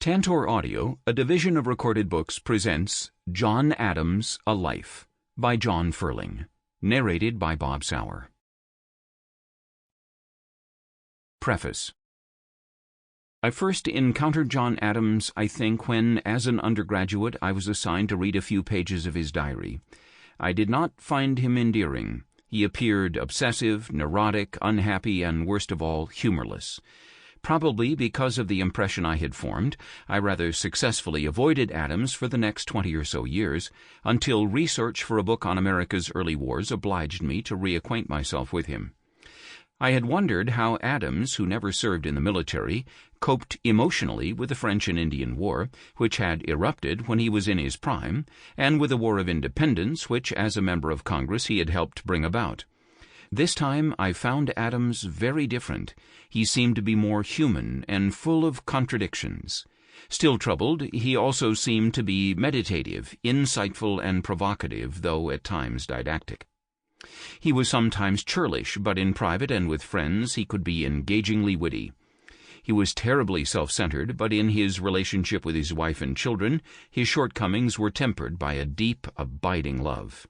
Tantor Audio, a division of Recorded Books, presents John Adams, A Life, by John Ferling, narrated by Bob Souer. Preface. I first encountered John Adams, I think, when, as an undergraduate, I was assigned to read a few pages of his diary. I did not find him endearing. He appeared obsessive, neurotic, unhappy, and, worst of all, humorless. Probably because of the impression I had formed, I rather successfully avoided Adams for the next 20 or so years, until research for a book on America's early wars obliged me to reacquaint myself with him. I had wondered how Adams, who never served in the military, coped emotionally with the French and Indian War, which had erupted when he was in his prime, and with the War of Independence, which, as a member of Congress, he had helped bring about. This time I found Adams very different. He seemed to be more human and full of contradictions. Still troubled, he also seemed to be meditative, insightful, and provocative, though at times didactic. He was sometimes churlish, but in private and with friends he could be engagingly witty. He was terribly self-centered, but in his relationship with his wife and children, his shortcomings were tempered by a deep, abiding love.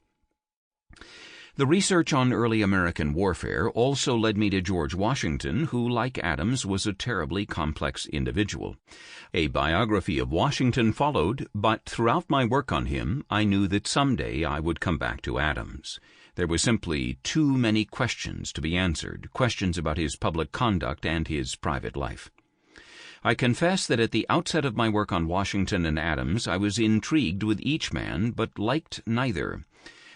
The research on early American warfare also led me to George Washington, who, like Adams, was a terribly complex individual. A biography of Washington followed, but throughout my work on him, I knew that someday I would come back to Adams. There were simply too many questions to be answered, questions about his public conduct and his private life. I confess that at the outset of my work on Washington and Adams, I was intrigued with each man, but liked neither.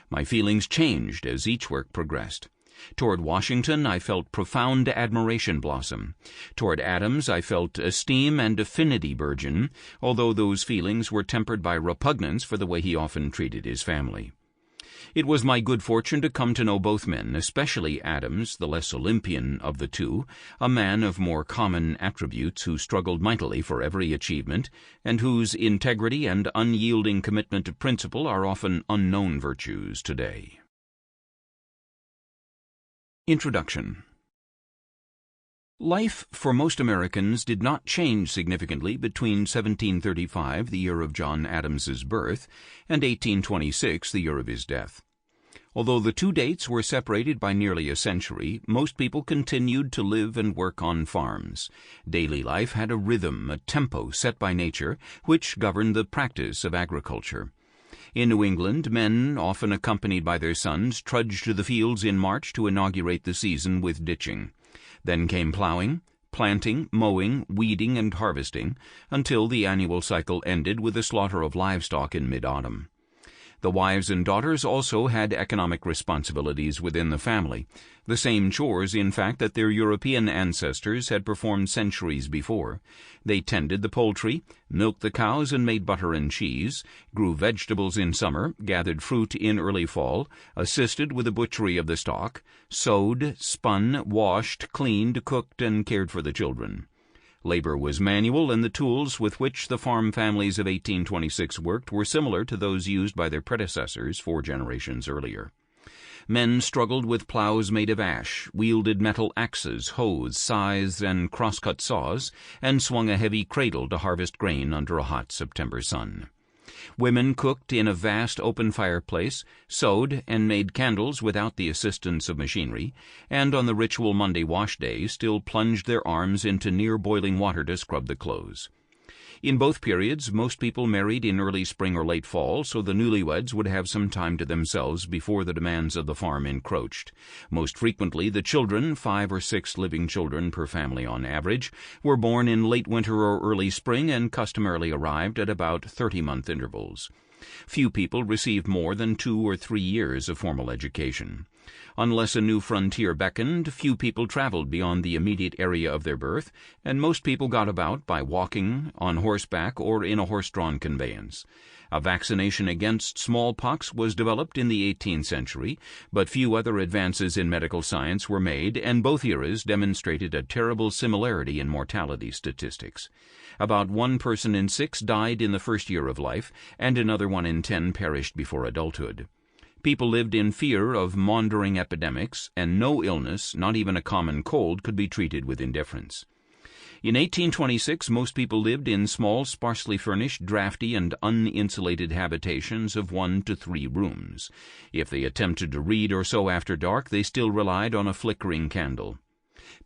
My feelings changed as each work progressed. Toward Washington, I felt profound admiration blossom. Toward Adams, I felt esteem and affinity burgeon, although those feelings were tempered by repugnance for the way he often treated his family. It was my good fortune to come to know both men, especially Adams, the less Olympian of the two, a man of more common attributes who struggled mightily for every achievement, and whose integrity and unyielding commitment to principle are often unknown virtues today. Introduction. Life for most Americans did not change significantly between 1735, the year of John Adams's birth, and 1826, the year of his death. Although the two dates were separated by nearly a century, most people continued to live and work on farms. Daily life had a rhythm, a tempo set by nature, which governed the practice of agriculture. In New England, men, often accompanied by their sons, trudged to the fields in March to inaugurate the season with ditching. Then came plowing, planting, mowing, weeding, and harvesting, until the annual cycle ended with the slaughter of livestock in mid-autumn. The wives and daughters also had economic responsibilities within the family, the same chores, in fact, that their European ancestors had performed centuries before. They tended the poultry, milked the cows and made butter and cheese, grew vegetables in summer, gathered fruit in early fall, assisted with the butchery of the stock, sewed, spun, washed, cleaned, cooked, and cared for the children. Labor was manual, and the tools with which the farm families of 1826 worked were similar to those used by their predecessors 4 generations earlier. Men struggled with plows made of ash, wielded metal axes, hoes, scythes, and crosscut saws, and swung a heavy cradle to harvest grain under a hot September sun. Women cooked in a vast open fireplace, sewed, and made candles without the assistance of machinery, and on the ritual Monday wash day still plunged their arms into near-boiling water to scrub the clothes. In both periods, most people married in early spring or late fall, so the newlyweds would have some time to themselves before the demands of the farm encroached. Most frequently, the children, 5 or 6 living children per family on average, were born in late winter or early spring and customarily arrived at about 30-month intervals. Few people received more than 2 or 3 years of formal education. Unless a new frontier beckoned, few people traveled beyond the immediate area of their birth, and most people got about by walking, on horseback, or in a horse-drawn conveyance. A vaccination against smallpox was developed in the 18th century, but few other advances in medical science were made, and both eras demonstrated a terrible similarity in mortality statistics. About 1 person in 6 died in the first year of life, and another 1 in 10 perished before adulthood. People lived in fear of maundering epidemics, and no illness, not even a common cold, could be treated with indifference. In 1826, most people lived in small, sparsely furnished, drafty, and uninsulated habitations of 1 to 3 rooms. If they attempted to read or sew after dark, they still relied on a flickering candle.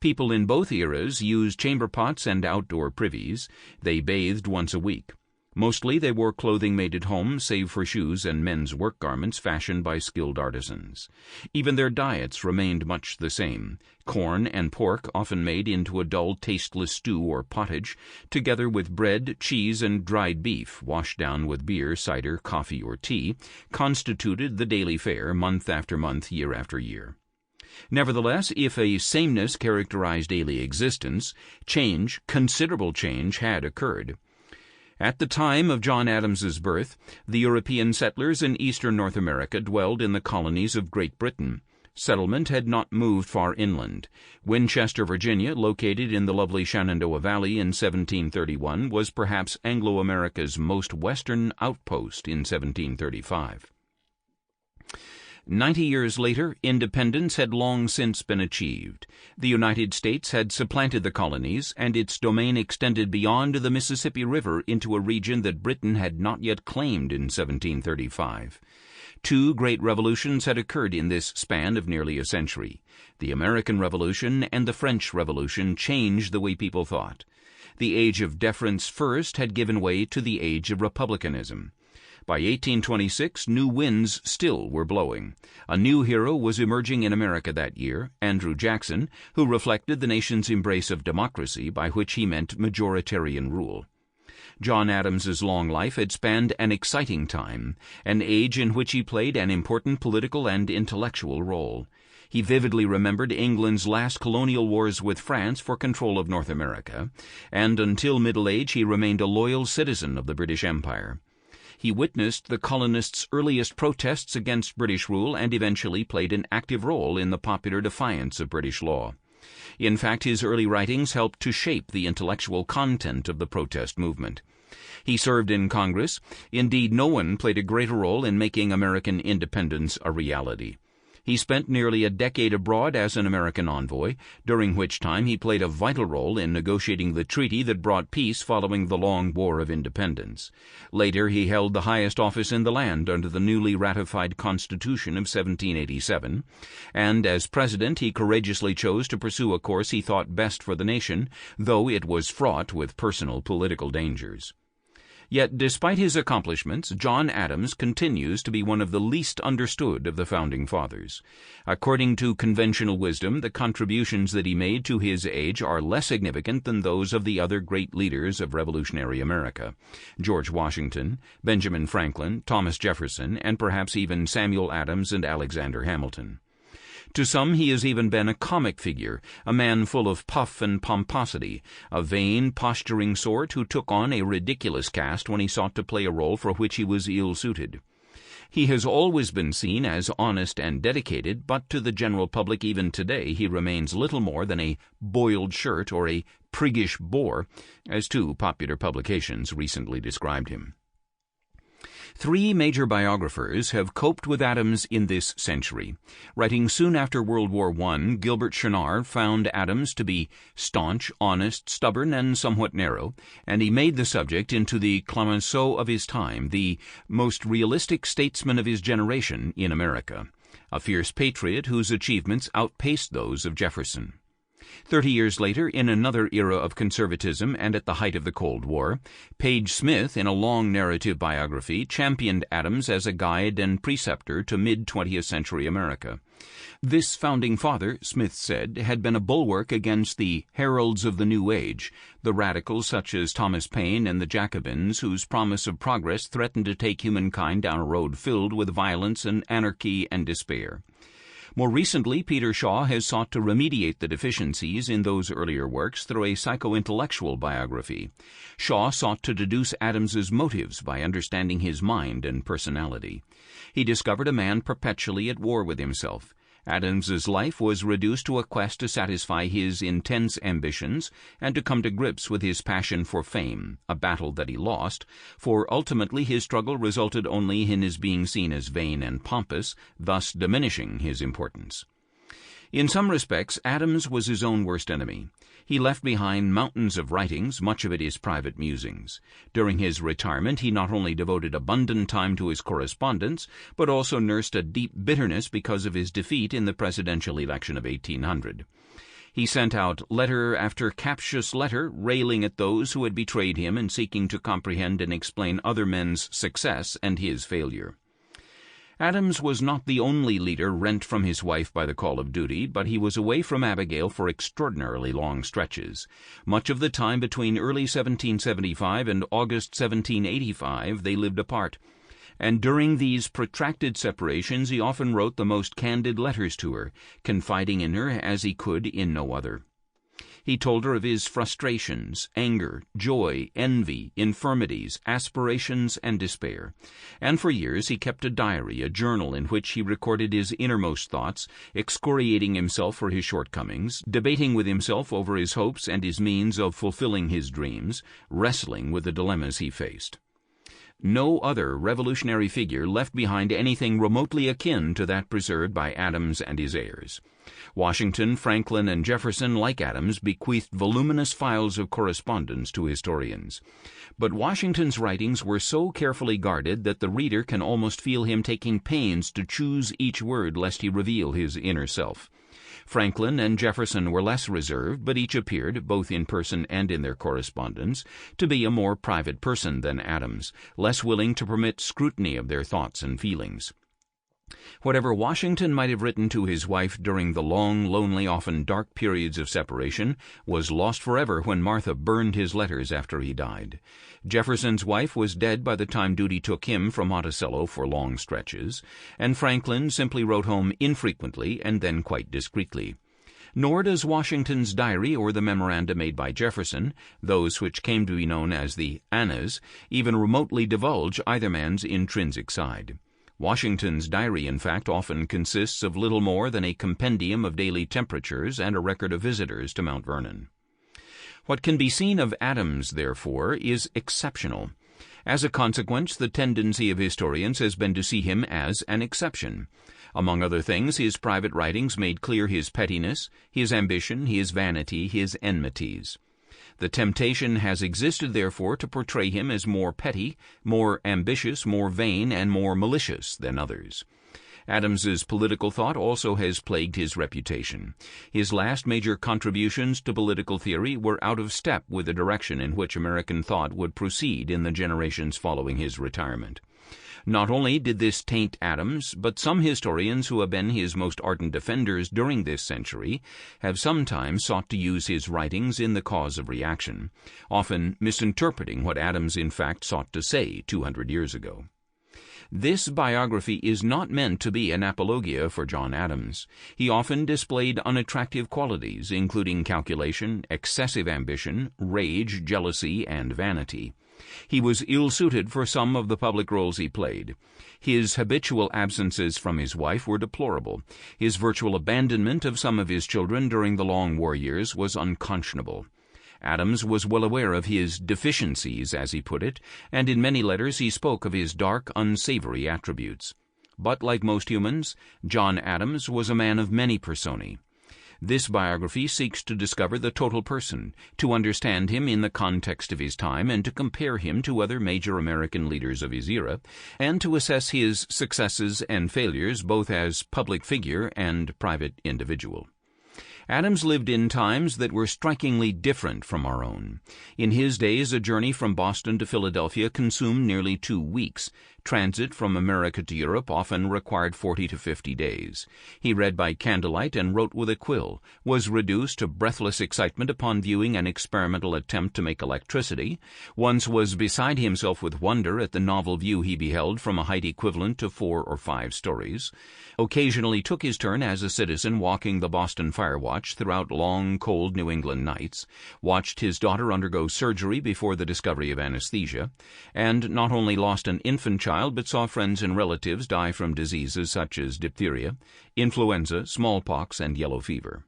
People in both eras used chamber pots and outdoor privies. They bathed once a week. Mostly they wore clothing made at home, save for shoes and men's work garments fashioned by skilled artisans. Even their diets remained much the same: corn and pork, often made into a dull, tasteless stew or pottage, together with bread, cheese, and dried beef, washed down with beer, cider, coffee, or tea, constituted the daily fare month after month, year after year. Nevertheless, if a sameness characterized daily existence, change, considerable change, had occurred. At the time of John Adams's birth, the European settlers in eastern North America dwelled in the colonies of Great Britain. Settlement had not moved far inland. Winchester, Virginia, located in the lovely Shenandoah Valley in 1731, was perhaps Anglo-America's most western outpost in 1735. 90 years later, independence had long since been achieved. The United States had supplanted the colonies, and its domain extended beyond the Mississippi River into a region that Britain had not yet claimed in 1735. 2 great revolutions had occurred in this span of nearly a century. The American Revolution and the French Revolution changed the way people thought. The age of deference first had given way to the age of republicanism. By 1826, new winds still were blowing. A new hero was emerging in America that year, Andrew Jackson, who reflected the nation's embrace of democracy, by which he meant majoritarian rule. John Adams's long life had spanned an exciting time, an age in which he played an important political and intellectual role. He vividly remembered England's last colonial wars with France for control of North America, and until middle age he remained a loyal citizen of the British Empire. He witnessed the colonists' earliest protests against British rule and eventually played an active role in the popular defiance of British law. In fact, his early writings helped to shape the intellectual content of the protest movement. He served in Congress. Indeed, no one played a greater role in making American independence a reality. He spent nearly a decade abroad as an American envoy, during which time he played a vital role in negotiating the treaty that brought peace following the long War of Independence. Later, he held the highest office in the land under the newly ratified Constitution of 1787, and as president he courageously chose to pursue a course he thought best for the nation, though it was fraught with personal political dangers. Yet, despite his accomplishments, John Adams continues to be one of the least understood of the Founding Fathers. According to conventional wisdom, the contributions that he made to his age are less significant than those of the other great leaders of revolutionary America: George Washington, Benjamin Franklin, Thomas Jefferson, and perhaps even Samuel Adams and Alexander Hamilton. To some he has even been a comic figure, a man full of puff and pomposity, a vain, posturing sort who took on a ridiculous cast when he sought to play a role for which he was ill-suited. He has always been seen as honest and dedicated, but to the general public even today he remains little more than a boiled shirt or a priggish bore, as 2 popular publications recently described him. 3 major biographers have coped with Adams in this century. Writing soon after World War I, Gilbert Chenard found Adams to be staunch, honest, stubborn, and somewhat narrow, and he made the subject into the Clemenceau of his time, the most realistic statesman of his generation in America, a fierce patriot whose achievements outpaced those of Jefferson. 30 years later, in another era of conservatism and at the height of the Cold War, Page Smith, in a long narrative biography, championed Adams as a guide and preceptor to mid-20th century America. This founding father, Smith said, had been a bulwark against the heralds of the New Age, the radicals such as Thomas Paine and the Jacobins, whose promise of progress threatened to take humankind down a road filled with violence and anarchy and despair. More recently, Peter Shaw has sought to remediate the deficiencies in those earlier works through a psycho-intellectual biography. Shaw sought to deduce Adams's motives by understanding his mind and personality. He discovered a man perpetually at war with himself. Adams's life was reduced to a quest to satisfy his intense ambitions and to come to grips with his passion for fame, a battle that he lost, for ultimately his struggle resulted only in his being seen as vain and pompous, thus diminishing his importance. In some respects, Adams was his own worst enemy. He left behind mountains of writings, much of it his private musings. During his retirement, he not only devoted abundant time to his correspondence, but also nursed a deep bitterness because of his defeat in the presidential election of 1800. He sent out letter after captious letter, railing at those who had betrayed him and seeking to comprehend and explain other men's success and his failure. Adams was not the only leader rent from his wife by the call of duty, but he was away from Abigail for extraordinarily long stretches. Much of the time between early 1775 and August 1785 they lived apart, and during these protracted separations he often wrote the most candid letters to her, confiding in her as he could in no other. He told her of his frustrations, anger, joy, envy, infirmities, aspirations, and despair. And for years he kept a diary, a journal in which he recorded his innermost thoughts, excoriating himself for his shortcomings, debating with himself over his hopes and his means of fulfilling his dreams, wrestling with the dilemmas he faced. No other revolutionary figure left behind anything remotely akin to that preserved by Adams and his heirs. Washington, Franklin, and Jefferson, like Adams, bequeathed voluminous files of correspondence to historians. But Washington's writings were so carefully guarded that the reader can almost feel him taking pains to choose each word lest he reveal his inner self. Franklin and Jefferson were less reserved, but each appeared, both in person and in their correspondence, to be a more private person than Adams, less willing to permit scrutiny of their thoughts and feelings. Whatever Washington might have written to his wife during the long, lonely, often dark periods of separation was lost forever when Martha burned his letters after he died. Jefferson's wife was dead by the time duty took him from Monticello for long stretches, and Franklin simply wrote home infrequently and then quite discreetly. Nor does Washington's diary or the memoranda made by Jefferson, those which came to be known as the Annas, even remotely divulge either man's intrinsic side. Washington's diary, in fact, often consists of little more than a compendium of daily temperatures and a record of visitors to Mount Vernon. What can be seen of Adams, therefore, is exceptional. As a consequence, the tendency of historians has been to see him as an exception. Among other things, his private writings made clear his pettiness, his ambition, his vanity, his enmities. The temptation has existed, therefore, to portray him as more petty, more ambitious, more vain, and more malicious than others. Adams's political thought also has plagued his reputation. His last major contributions to political theory were out of step with the direction in which American thought would proceed in the generations following his retirement. Not only did this taint Adams, but some historians who have been his most ardent defenders during this century have sometimes sought to use his writings in the cause of reaction, often misinterpreting what Adams in fact sought to say 200 years ago. This biography is not meant to be an apologia for John Adams. He often displayed unattractive qualities, including calculation, excessive ambition, rage, jealousy, and vanity. He was ill-suited for some of the public roles he played. His habitual absences from his wife were deplorable. His virtual abandonment of some of his children during the long war years was unconscionable. Adams was well aware of his deficiencies, as he put it, and in many letters he spoke of his dark, unsavory attributes. But like most humans, John Adams was a man of many personae. This biography seeks to discover the total person, to understand him in the context of his time, and to compare him to other major American leaders of his era, and to assess his successes and failures both as public figure and private individual. Adams lived in times that were strikingly different from our own. In his days, a journey from Boston to Philadelphia consumed nearly 2 weeks. Transit from America to Europe often required 40 to 50 days. He read by candlelight and wrote with a quill, was reduced to breathless excitement upon viewing an experimental attempt to make electricity, once was beside himself with wonder at the novel view he beheld from a height equivalent to 4 or 5 stories, occasionally took his turn as a citizen walking the Boston Fire Watch throughout long, cold New England nights, watched his daughter undergo surgery before the discovery of anesthesia, and not only lost an infant child but saw friends and relatives die from diseases such as diphtheria, influenza, smallpox, and yellow fever.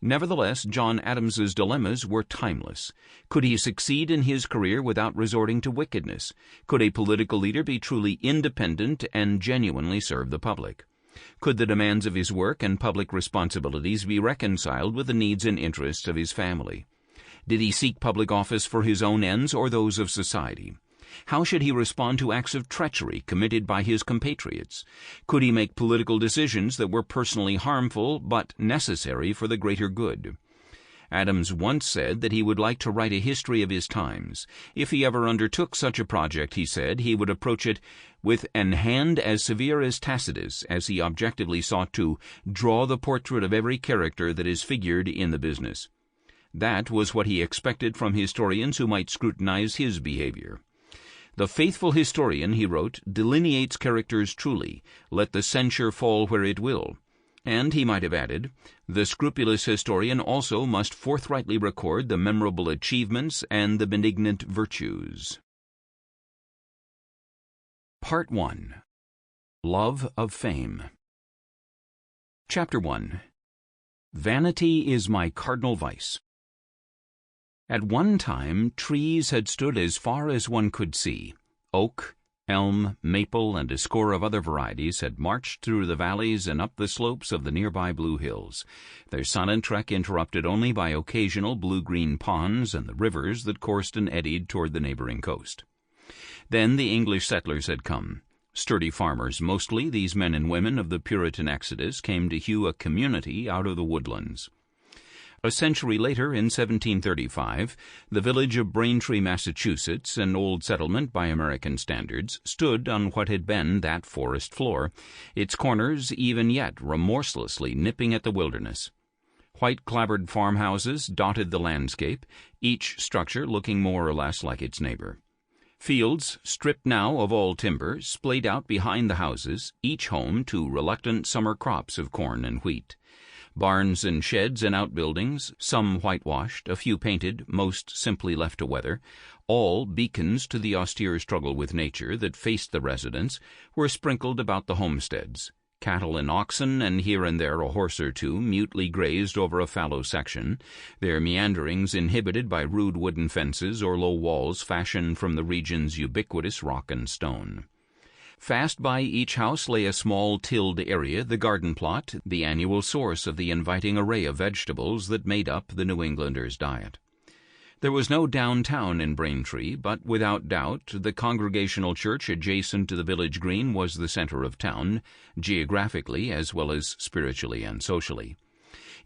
Nevertheless, John Adams's dilemmas were timeless. Could he succeed in his career without resorting to wickedness? Could a political leader be truly independent and genuinely serve the public? Could the demands of his work and public responsibilities be reconciled with the needs and interests of his family? Did he seek public office for his own ends or those of society? How should he respond to acts of treachery committed by his compatriots? Could he make political decisions that were personally harmful but necessary for the greater good? Adams once said that he would like to write a history of his times. If he ever undertook such a project, he said, he would approach it with an hand as severe as Tacitus, as he objectively sought to draw the portrait of every character that is figured in the business. That was what he expected from historians who might scrutinize his behavior. "The faithful historian," he wrote, "delineates characters truly, let the censure fall where it will." And he might have added, "The scrupulous historian also must forthrightly record the memorable achievements and the benignant virtues." Part 1. Love of Fame. Chapter 1. Vanity is my cardinal vice. At one time, trees had stood as far as one could see. Oak, elm, maple, and a score of other varieties had marched through the valleys and up the slopes of the nearby Blue Hills, their silent trek interrupted only by occasional blue-green ponds and the rivers that coursed and eddied toward the neighboring coast. Then the English settlers had come. Sturdy farmers mostly, these men and women of the Puritan exodus came to hew a community out of the woodlands. A century later, in 1735, the village of Braintree, Massachusetts, an old settlement by American standards, stood on what had been that forest floor, its corners even yet remorselessly nipping at the wilderness. White-clapboard farmhouses dotted the landscape, each structure looking more or less like its neighbor. Fields, stripped now of all timber, splayed out behind the houses, each home to reluctant summer crops of corn and wheat. Barns and sheds and outbuildings, some whitewashed, a few painted, most simply left to weather, all beacons to the austere struggle with nature that faced the residents, were sprinkled about the homesteads. Cattle and oxen, and here and there a horse or two, mutely grazed over a fallow section, their meanderings inhibited by rude wooden fences or low walls fashioned from the region's ubiquitous rock and stone. Fast by each house lay a small tilled area, the garden plot, the annual source of the inviting array of vegetables that made up the New Englander's diet. There was no downtown in Braintree, but without doubt the Congregational Church adjacent to the village green was the center of town, geographically as well as spiritually and socially.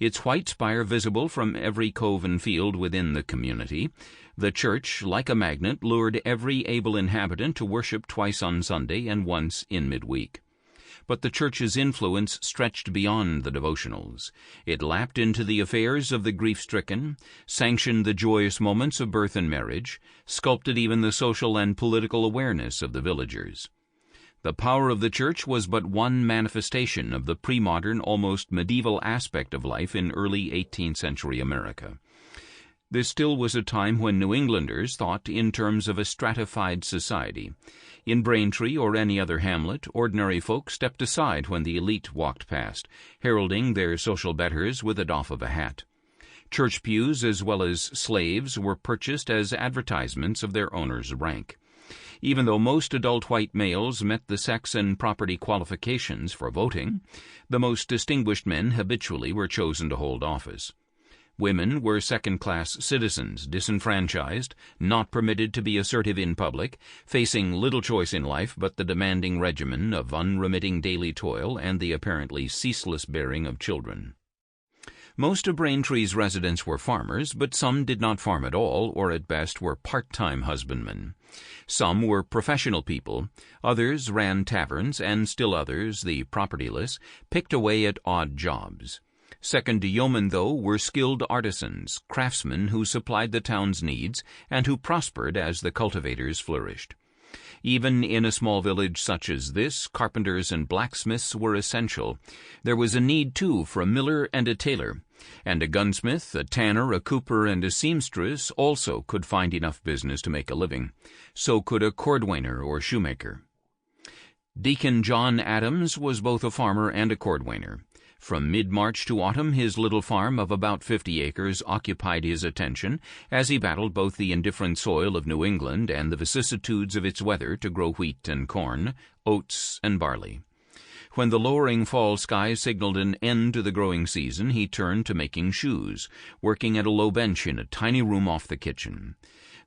Its white spire visible from every cove and field within the community, the church, like a magnet, lured every able inhabitant to worship twice on Sunday and once in midweek. But the church's influence stretched beyond the devotionals. It lapped into the affairs of the grief-stricken, sanctioned the joyous moments of birth and marriage, sculpted even the social and political awareness of the villagers. The power of the church was but one manifestation of the pre-modern, almost medieval aspect of life in early 18th century America. This still was a time when New Englanders thought in terms of a stratified society. In Braintree or any other hamlet, ordinary folk stepped aside when the elite walked past, heralding their social betters with a doff of a hat. Church pews as well as slaves were purchased as advertisements of their owner's rank. Even though most adult white males met the sex and property qualifications for voting, the most distinguished men habitually were chosen to hold office. Women were second-class citizens, disenfranchised, not permitted to be assertive in public, facing little choice in life but the demanding regimen of unremitting daily toil and the apparently ceaseless bearing of children. Most of Braintree's residents were farmers, but some did not farm at all, or at best were part-time husbandmen. Some were professional people, others ran taverns, and still others, the propertyless, picked away at odd jobs. Second to yeomen, though, were skilled artisans, craftsmen who supplied the town's needs and who prospered as the cultivators flourished. Even in a small village such as this, carpenters and blacksmiths were essential. There was a need, too, for a miller and a tailor, and a gunsmith, a tanner, a cooper, and a seamstress also could find enough business to make a living. So could a cordwainer or shoemaker. Deacon John Adams was both a farmer and a cordwainer. From mid-March to autumn, his little farm of about 50 acres occupied his attention as he battled both the indifferent soil of New England and the vicissitudes of its weather to grow wheat and corn, oats and barley. When the lowering fall sky signaled an end to the growing season, he turned to making shoes, working at a low bench in a tiny room off the kitchen.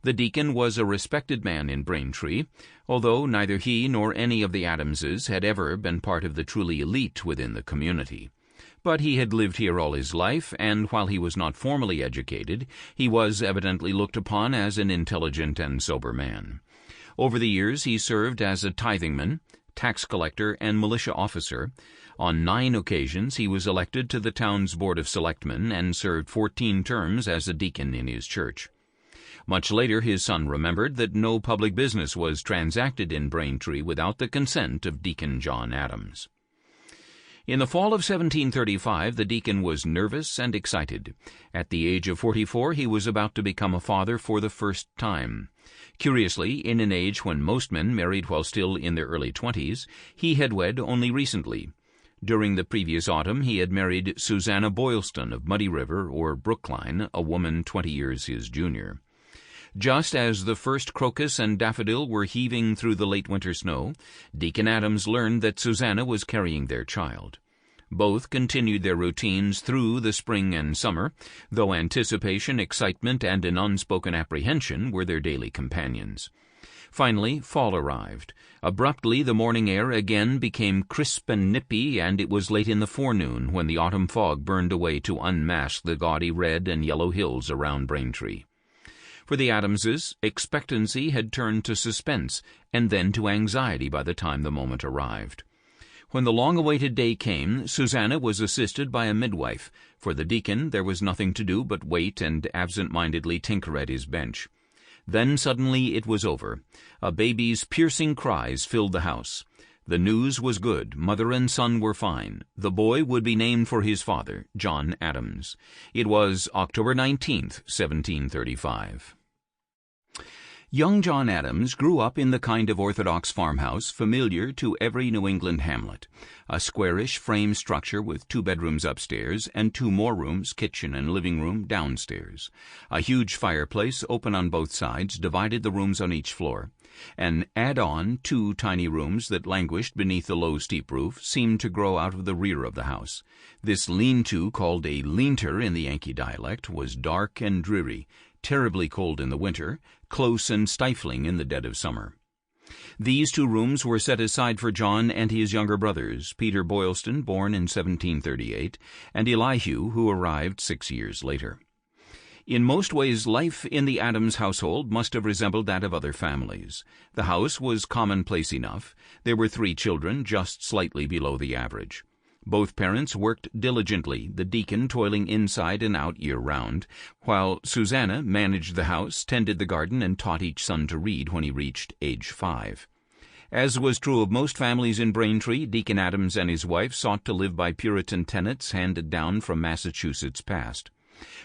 The deacon was a respected man in Braintree, although neither he nor any of the Adamses had ever been part of the truly elite within the community. But he had lived here all his life, and while he was not formally educated, he was evidently looked upon as an intelligent and sober man. Over the years he served as a tithingman, tax collector, and militia officer. On 9 occasions he was elected to the town's Board of Selectmen and served 14 terms as a deacon in his church. Much later his son remembered that no public business was transacted in Braintree without the consent of Deacon John Adams. In the fall of 1735 the deacon was nervous and excited. At the age of 44 he was about to become a father for the first time. Curiously, in an age when most men married while still in their early 20s, he had wed only recently. During the previous autumn he had married Susanna Boylston of Muddy River, or Brookline, a woman 20 years his junior. Just as the first crocus and daffodil were heaving through the late winter snow, Deacon Adams learned that Susanna was carrying their child. Both continued their routines through the spring and summer, though anticipation, excitement, and an unspoken apprehension were their daily companions. Finally, fall arrived. Abruptly, the morning air again became crisp and nippy, and it was late in the forenoon when the autumn fog burned away to unmask the gaudy red and yellow hills around Braintree. For the Adamses, expectancy had turned to suspense, and then to anxiety by the time the moment arrived. When the long-awaited day came, Susanna was assisted by a midwife. For the deacon there was nothing to do but wait and absent-mindedly tinker at his bench. Then suddenly it was over. A baby's piercing cries filled the house. The news was good. Mother and son were fine. The boy would be named for his father, John Adams. It was October 19th, 1735. Young John Adams grew up in the kind of orthodox farmhouse familiar to every New England hamlet, a squarish frame structure with 2 bedrooms upstairs and 2 more rooms, kitchen and living room, downstairs. A huge fireplace, open on both sides, divided the rooms on each floor. An add-on 2 tiny rooms that languished beneath the low steep roof seemed to grow out of the rear of the house. This lean-to, called a leanter in the Yankee dialect, was dark and dreary, terribly cold in the winter, close and stifling in the dead of summer. These 2 rooms were set aside for John and his younger brothers, Peter Boylston, born in 1738, and Elihu, who arrived 6 years later. In most ways, life in the Adams household must have resembled that of other families. The house was commonplace enough. There were 3 children, just slightly below the average. Both parents worked diligently, the deacon toiling inside and out year-round, while Susanna managed the house, tended the garden, and taught each son to read when he reached age 5. As was true of most families in Braintree, Deacon Adams and his wife sought to live by Puritan tenets handed down from Massachusetts past.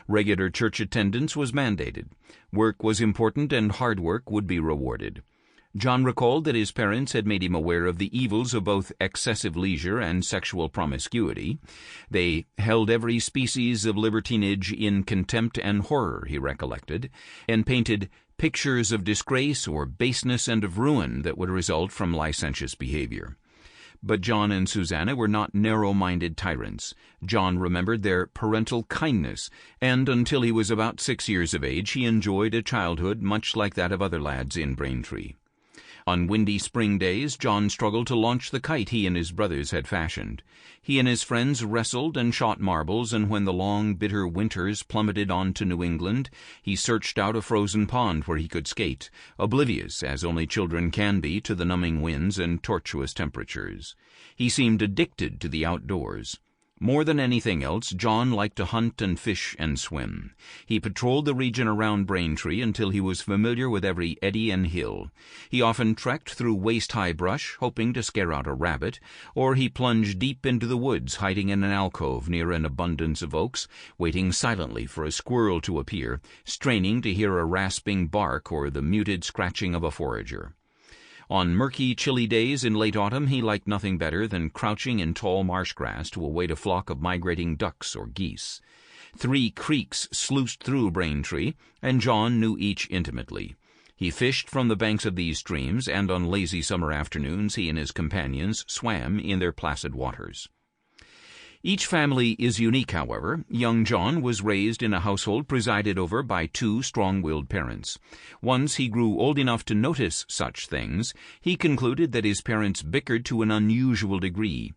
Regular church attendance was mandated. Work was important, and hard work would be rewarded. John recalled that his parents had made him aware of the evils of both excessive leisure and sexual promiscuity. They held every species of libertinage in contempt and horror, he recollected, and painted pictures of disgrace or baseness and of ruin that would result from licentious behavior. But John and Susanna were not narrow-minded tyrants. John remembered their parental kindness, and until he was about 6 years of age he enjoyed a childhood much like that of other lads in Braintree. On windy spring days, John struggled to launch the kite he and his brothers had fashioned. He and his friends wrestled and shot marbles, and when the long, bitter winters plummeted on to New England, he searched out a frozen pond where he could skate, oblivious, as only children can be, to the numbing winds and tortuous temperatures. He seemed addicted to the outdoors. More than anything else, John liked to hunt and fish and swim. He patrolled the region around Braintree until he was familiar with every eddy and hill. He often trekked through waist-high brush, hoping to scare out a rabbit, or he plunged deep into the woods, hiding in an alcove near an abundance of oaks, waiting silently for a squirrel to appear, straining to hear a rasping bark or the muted scratching of a forager. On murky, chilly days in late autumn he liked nothing better than crouching in tall marsh grass to await a flock of migrating ducks or geese. 3 creeks sluiced through Braintree, and John knew each intimately. He fished from the banks of these streams, and on lazy summer afternoons he and his companions swam in their placid waters. Each family is unique, however. Young John was raised in a household presided over by two strong-willed parents. Once he grew old enough to notice such things, he concluded that his parents bickered to an unusual degree.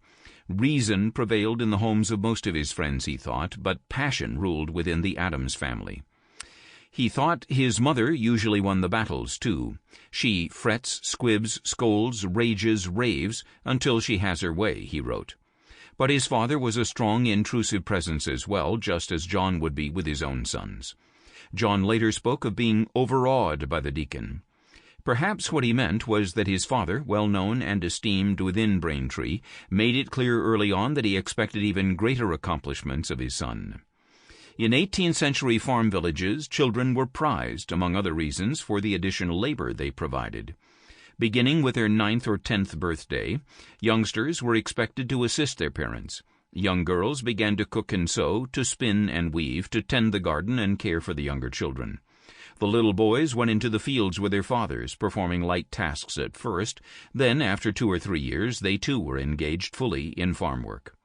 Reason prevailed in the homes of most of his friends, he thought, but passion ruled within the Adams family. He thought his mother usually won the battles, too. She frets, squibs, scolds, rages, raves, until she has her way, he wrote. But his father was a strong, intrusive presence as well, just as John would be with his own sons. John later spoke of being overawed by the deacon. Perhaps what he meant was that his father, well known and esteemed within Braintree, made it clear early on that he expected even greater accomplishments of his son. In 18th-century farm villages, children were prized, among other reasons, for the additional labor they provided. Beginning with their 9th or 10th birthday, youngsters were expected to assist their parents. Young girls began to cook and sew, to spin and weave, to tend the garden and care for the younger children. The little boys went into the fields with their fathers, performing light tasks at first. Then, after 2 or 3 years, they too were engaged fully in farm work.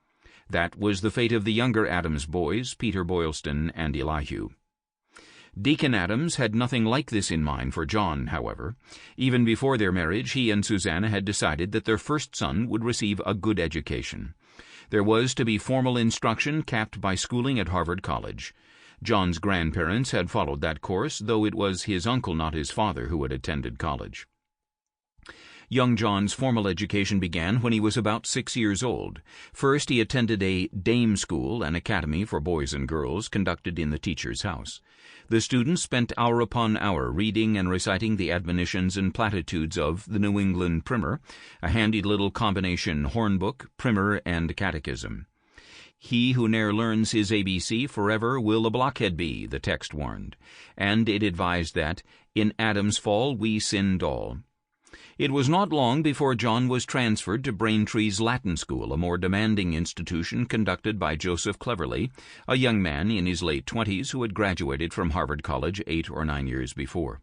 That was the fate of the younger Adams boys, Peter Boylston and Elihu. Deacon Adams had nothing like this in mind for John, however. Even before their marriage, he and Susanna had decided that their first son would receive a good education. There was to be formal instruction capped by schooling at Harvard College. John's grandparents had followed that course, though it was his uncle, not his father, who had attended college. Young John's formal education began when he was about 6 years old. First, he attended a dame school, an academy for boys and girls, conducted in the teacher's house. The students spent hour upon hour reading and reciting the admonitions and platitudes of the New England Primer, a handy little combination hornbook, primer, and catechism. "He who ne'er learns his ABC forever will a blockhead be," the text warned, and it advised that, "in Adam's fall we sinned all." It was not long before John was transferred to Braintree's Latin School, a more demanding institution conducted by Joseph Cleverly, a young man in his late 20s who had graduated from Harvard College 8 or 9 years before.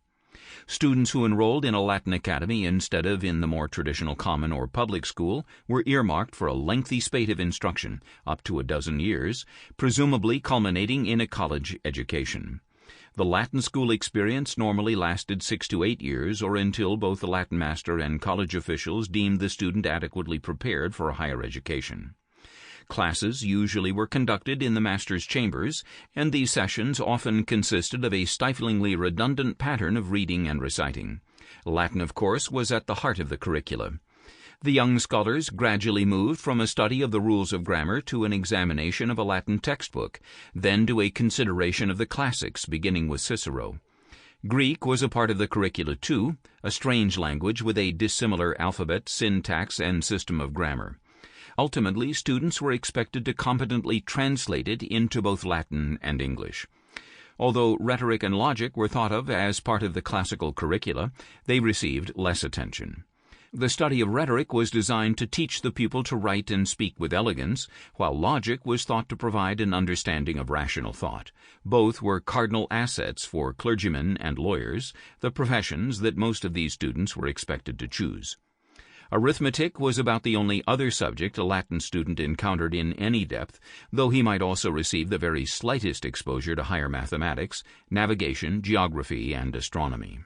Students who enrolled in a Latin academy instead of in the more traditional common or public school were earmarked for a lengthy spate of instruction, up to a dozen years, presumably culminating in a college education. The Latin school experience normally lasted 6 to 8 years, or until both the Latin master and college officials deemed the student adequately prepared for a higher education. Classes usually were conducted in the master's chambers, and these sessions often consisted of a stiflingly redundant pattern of reading and reciting. Latin, of course, was at the heart of the curricula. The young scholars gradually moved from a study of the rules of grammar to an examination of a Latin textbook, then to a consideration of the classics, beginning with Cicero. Greek was a part of the curricula too, a strange language with a dissimilar alphabet, syntax, and system of grammar. Ultimately, students were expected to competently translate it into both Latin and English. Although rhetoric and logic were thought of as part of the classical curricula, they received less attention. The study of rhetoric was designed to teach the pupil to write and speak with elegance, while logic was thought to provide an understanding of rational thought. Both were cardinal assets for clergymen and lawyers, the professions that most of these students were expected to choose. Arithmetic was about the only other subject a Latin student encountered in any depth, though he might also receive the very slightest exposure to higher mathematics, navigation, geography, and astronomy.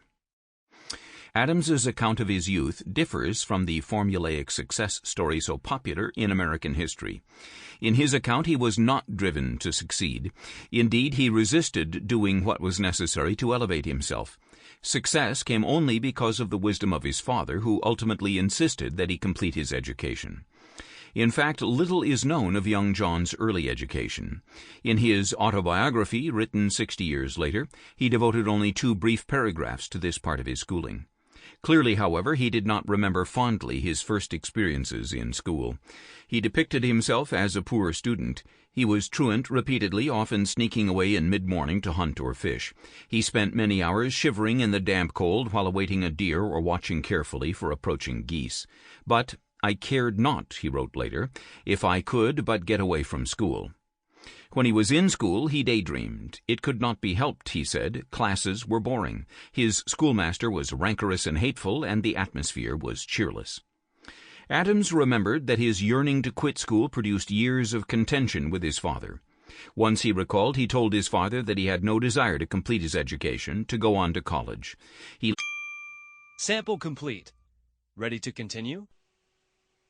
Adams's account of his youth differs from the formulaic success story so popular in American history. In his account, he was not driven to succeed. Indeed, he resisted doing what was necessary to elevate himself. Success came only because of the wisdom of his father, who ultimately insisted that he complete his education. In fact, little is known of young John's early education. In his autobiography, written 60 years later, he devoted only 2 brief paragraphs to this part of his schooling. Clearly, however, he did not remember fondly his first experiences in school. He depicted himself as a poor student. He was truant repeatedly, often sneaking away in mid-morning to hunt or fish. He spent many hours shivering in the damp cold while awaiting a deer or watching carefully for approaching geese. "But I cared not," he wrote later, "if I could but get away from school." When he was in school, he daydreamed. It could not be helped, he said. Classes were boring. His schoolmaster was rancorous and hateful, and the atmosphere was cheerless. Adams remembered that his yearning to quit school produced years of contention with his father. Once, he recalled, he told his father that he had no desire to complete his education, to go on to college. Sample complete. Ready to continue?